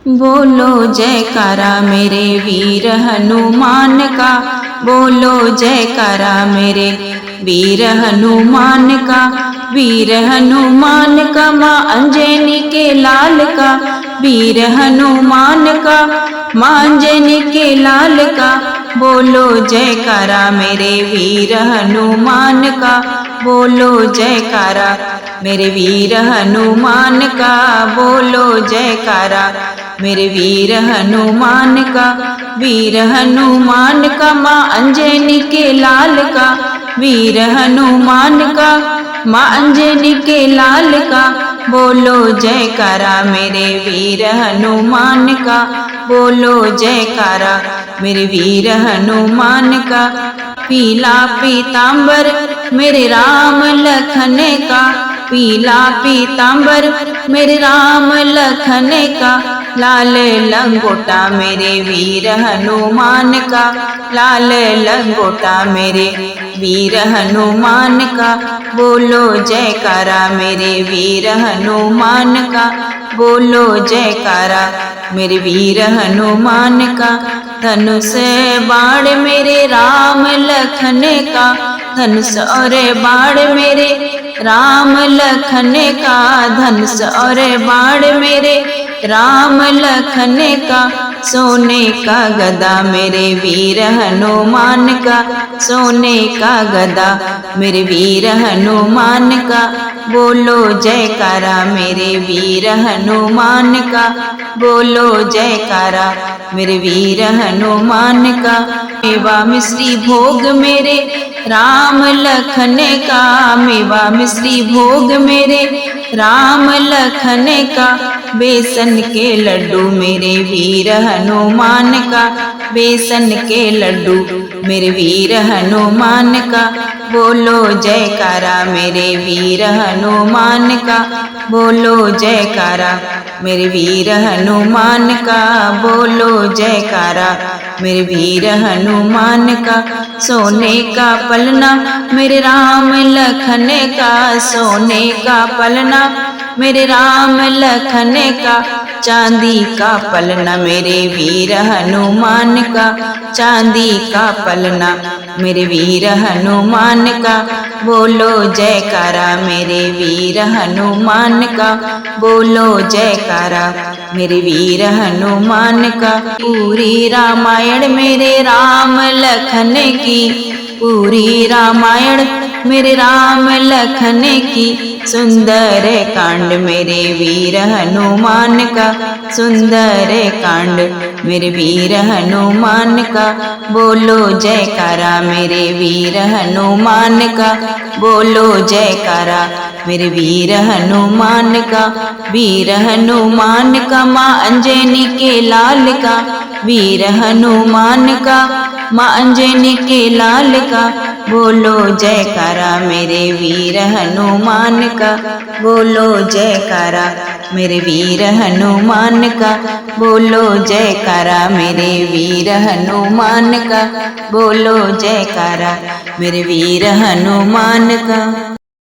बोलो जयकारा मेरे वीर हनुमान का, बोलो जयकारा मेरे वीर हनुमान का। वीर हनुमान का माँ अंजनी के लाल का, वीर हनुमान का माँ अंजनी के लाल का। बोलो जयकारा मेरे वीर हनुमान का, बोलो जयकारा मेरे वीर हनुमान का। बोलो जयकारा मेरे वीर हनुमान का। वीर हनुमान का माँ अंजनी के लाल का, वीर हनुमान का माँ अंजनी के लाल का। बोलो जयकारा मेरे वीर हनुमान का, बोलो जयकारा मेरे वीर हनुमान का। पीला पीतांबर मेरे राम लखन का, पीला पीतांबर मेरे राम लखन का। लाल लंगोटा मेरे वीर हनुमान का, लाल लंगोटा मेरे वीर हनुमान का। बोलो जयकारा मेरे वीर हनुमान का, बोलो जयकारा मेरे वीर हनुमान का। धनुष बाण मेरे राम लखन का, धनुष और बाण मेरे राम लखन का। धनुष और बाण मेरे राम लखन का। सोने का गदा मेरे वीर हनुमान का, सोने का गदा मेरे वीर हनुमान का। बोलो जयकारा मेरे वीर हनुमान का, बोलो जयकारा मेरे वीर हनुमान का। मेवा मिश्री भोग मेरे राम लखन का, मेवा मिश्री भोग मेरे राम लखन का। बेसन के लड्डू मेरे वीर हनुमान का, बेसन के लड्डू मेरे वीर हनुमान का। बोलो जयकारा मेरे वीर हनुमान का, बोलो जयकारा मेरे वीर हनुमान का। बोलो जयकारा मेरे वीर हनुमान का। सोने का पलना मेरे राम लखन का, सोने का पलना मेरे राम लखन का। चांदी का पलना मेरे वीर हनुमान का, चांदी का पलना मेरे वीर हनुमान का। बोलो जयकारा मेरे वीर हनुमान का, बोलो जयकारा मेरे वीर हनुमान का। पूरी रामायण मेरे राम लखन की, पूरी रामायण मेरे राम लखन की। सुंदर कांड मेरे वीर हनुमान का, सुंदर कांड मेरे वीर हनुमान का। बोलो जयकारा मेरे वीर हनुमान का, बोलो जयकारा मेरे वीर हनुमान का। वीर हनुमान का माँ अंजनी के लाल का, वीर हनुमान का माँ अंजनी के लाल का। बोलो जयकारा मेरे वीर हनुमान का, बोलो जयकारा मेरे वीर हनुमान का। बोलो जयकारा मेरे वीर हनुमान का, बोलो जयकारा मेरे वीर हनुमान का।